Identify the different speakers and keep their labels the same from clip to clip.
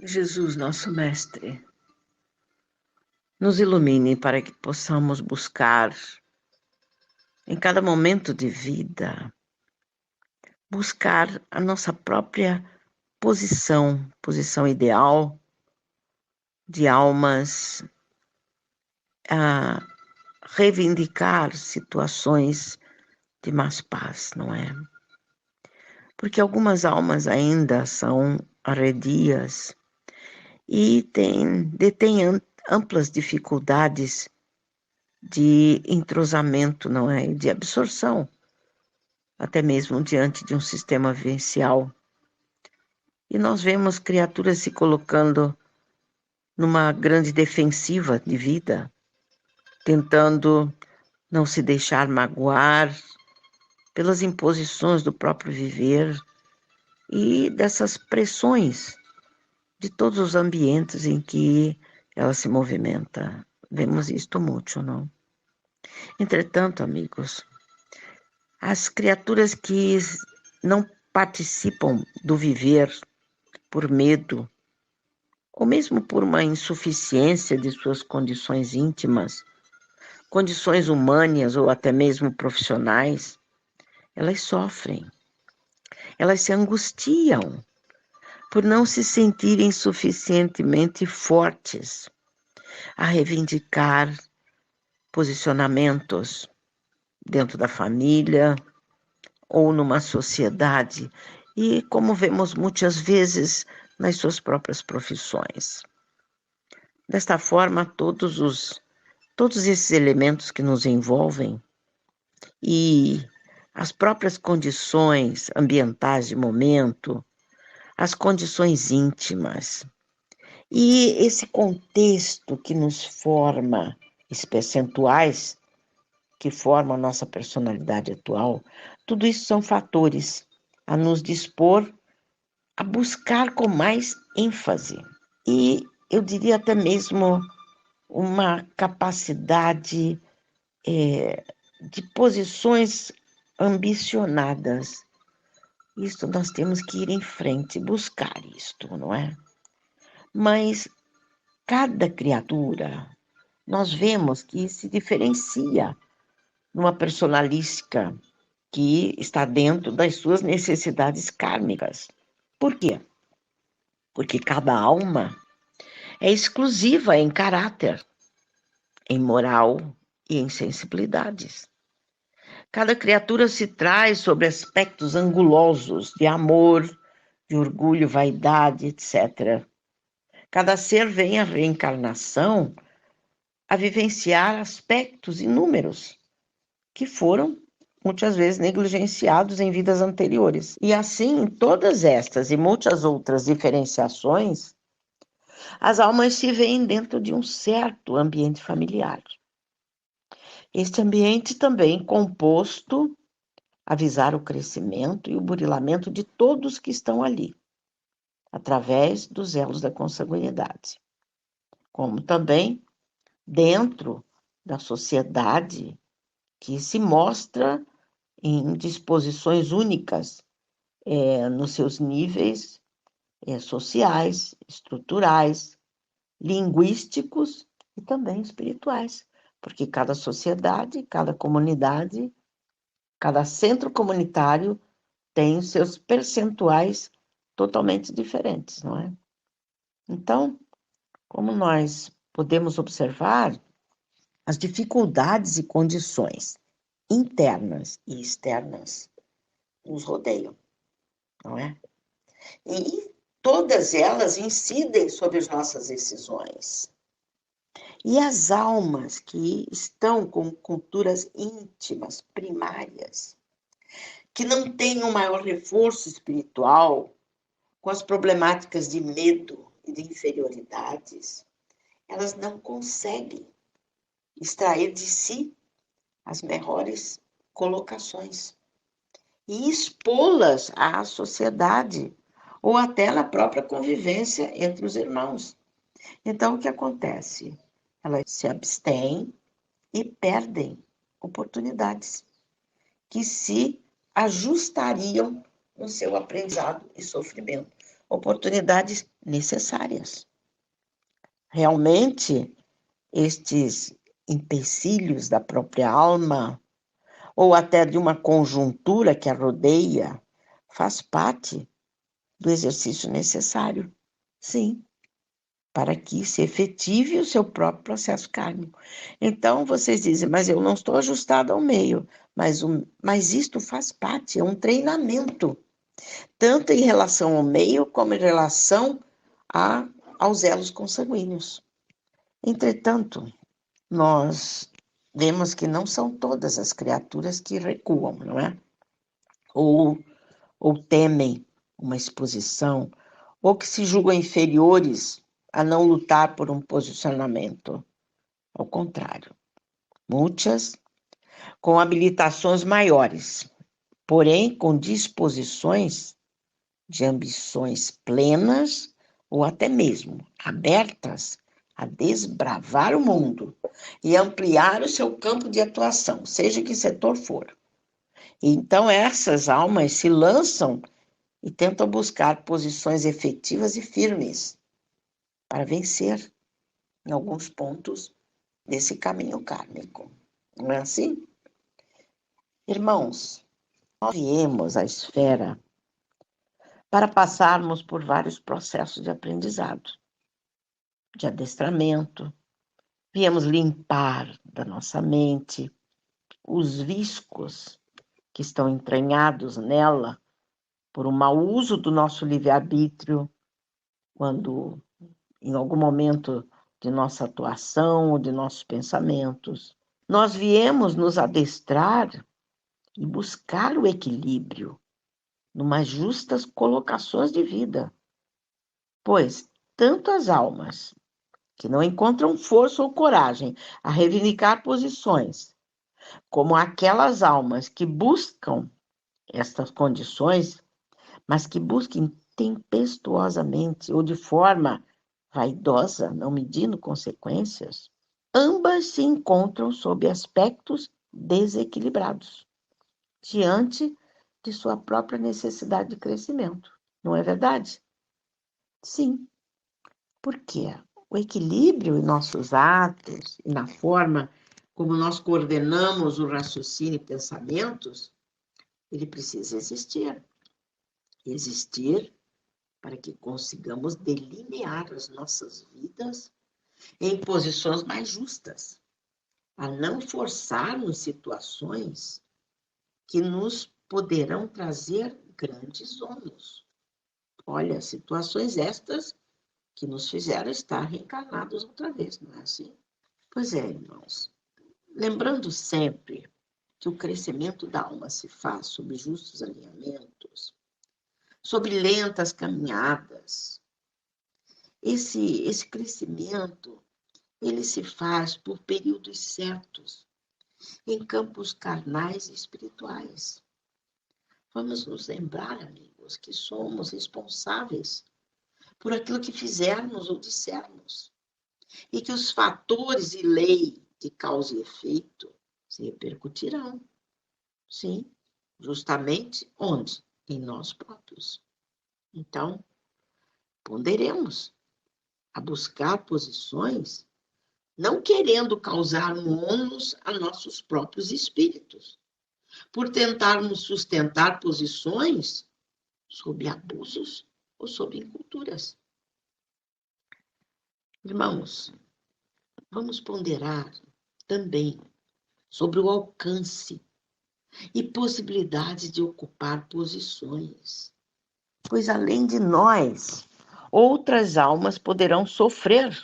Speaker 1: Jesus, nosso Mestre, nos ilumine para que possamos buscar, em cada momento de vida, buscar a nossa própria posição ideal de almas a reivindicar situações de mais paz, não é? Porque algumas almas ainda são arredias e detêm amplas dificuldades de entrosamento, não é? De absorção, até mesmo diante de um sistema vivencial. E nós vemos criaturas se colocando numa grande defensiva de vida, tentando não se deixar magoar pelas imposições do próprio viver e dessas pressões de todos os ambientes em que ela se movimenta. Vemos isto muito, não? Entretanto, amigos, as criaturas que não participam do viver por medo, ou mesmo por uma insuficiência de suas condições íntimas, condições humanas ou até mesmo profissionais, elas sofrem, elas se angustiam por não se sentirem suficientemente fortes a reivindicar posicionamentos dentro da família ou numa sociedade e, como vemos muitas vezes, nas suas próprias profissões. Desta forma, todos esses elementos que nos envolvem e as próprias condições ambientais de momento, as condições íntimas e esse contexto que nos forma, esses percentuais que formam a nossa personalidade atual, tudo isso são fatores a nos dispor a buscar com mais ênfase e eu diria até mesmo uma capacidade de posições ambicionadas. Isto nós temos que ir em frente, buscar isto, não é? Mas cada criatura, nós vemos que se diferencia numa personalística que está dentro das suas necessidades kármicas. Por quê? Porque cada alma é exclusiva em caráter, em moral e em sensibilidades. Cada criatura se traz sobre aspectos angulosos de amor, de orgulho, vaidade, etc. Cada ser vem à reencarnação a vivenciar aspectos inúmeros que foram muitas vezes negligenciados em vidas anteriores. E assim, todas estas e muitas outras diferenciações, as almas se veem dentro de um certo ambiente familiar. Este ambiente também composto a visar o crescimento e o burilamento de todos que estão ali, através dos elos da consanguinidade, como também dentro da sociedade que se mostra em disposições únicas nos seus níveis sociais, estruturais, linguísticos e também espirituais, porque cada sociedade, cada comunidade, cada centro comunitário tem os seus percentuais totalmente diferentes, não é? Então, como nós podemos observar, as dificuldades e condições internas e externas nos rodeiam, não é? E todas elas incidem sobre as nossas decisões. E as almas que estão com culturas íntimas, primárias, que não têm um maior reforço espiritual, com as problemáticas de medo e de inferioridades, elas não conseguem extrair de si as melhores colocações e expô-las à sociedade ou até na própria convivência entre os irmãos. Então, o que acontece? Elas se abstêm e perdem oportunidades que se ajustariam no seu aprendizado e sofrimento. oportunidades necessárias. Realmente, estes empecilhos da própria alma, ou até de uma conjuntura que a rodeia, faz parte do exercício necessário, sim, para que se efetive o seu próprio processo kármico. Então, vocês dizem, mas eu não estou ajustado ao meio, mas isto faz parte, é um treinamento, tanto em relação ao meio, como em relação aos elos consanguíneos. Entretanto, nós vemos que não são todas as criaturas que recuam, não é? Ou temem uma exposição, ou que se julgam inferiores a não lutar por um posicionamento. Ao contrário, muitas com habilitações maiores, porém com disposições de ambições plenas ou até mesmo abertas a desbravar o mundo e ampliar o seu campo de atuação, seja que setor for. Então, essas almas se lançam e tentam buscar posições efetivas e firmes para vencer em alguns pontos desse caminho kármico. Não é assim? Irmãos, nós viemos à esfera para passarmos por vários processos de aprendizado, de adestramento. Viemos limpar da nossa mente os viscos que estão entranhados nela por um mau uso do nosso livre-arbítrio, quando em algum momento de nossa atuação ou de nossos pensamentos. Nós viemos nos adestrar e buscar o equilíbrio numas justas colocações de vida, pois tanto as almas que não encontram força ou coragem a reivindicar posições, como aquelas almas que buscam estas condições, mas que busquem tempestuosamente ou de forma vaidosa, não medindo consequências, ambas se encontram sob aspectos desequilibrados, diante de sua própria necessidade de crescimento. Não é verdade? Sim. Por quê? O equilíbrio em nossos atos e na forma como nós coordenamos o raciocínio e pensamentos, ele precisa existir. Existir para que consigamos delinear as nossas vidas em posições mais justas, a não forçarmos situações que nos poderão trazer grandes ônus. Olha, situações estas que nos fizeram estar reencarnados outra vez, não é assim? Pois é, irmãos. Lembrando sempre que o crescimento da alma se faz sob justos alinhamentos, sob lentas caminhadas. Esse crescimento, ele se faz por períodos certos, em campos carnais e espirituais. Vamos nos lembrar, amigos, que somos responsáveis por aquilo que fizermos ou dissermos, e que os fatores e lei de causa e efeito se repercutirão. Sim, justamente onde? Em nós próprios. Então, ponderemos a buscar posições, não querendo causar um ônus a nossos próprios espíritos, por tentarmos sustentar posições sob abusos ou sob inculturas. Irmãos, vamos ponderar também sobre o alcance e possibilidade de ocupar posições, pois além de nós, outras almas poderão sofrer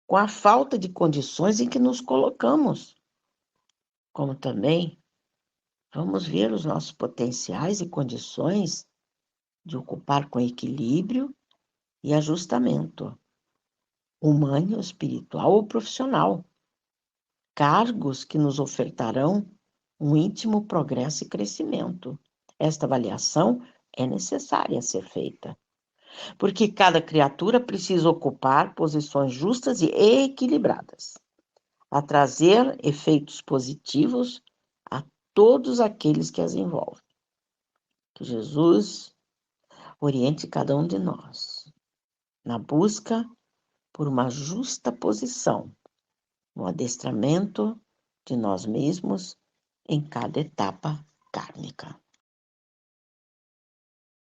Speaker 1: com a falta de condições em que nos colocamos, como também vamos ver os nossos potenciais e condições de ocupar com equilíbrio e ajustamento, humano, espiritual ou profissional, cargos que nos ofertarão um íntimo progresso e crescimento. Esta avaliação é necessária ser feita, porque cada criatura precisa ocupar posições justas e equilibradas, a trazer efeitos positivos a todos aqueles que as envolvem. Que Jesus, oriente cada um de nós na busca por uma justa posição no adestramento de nós mesmos em cada etapa kármica.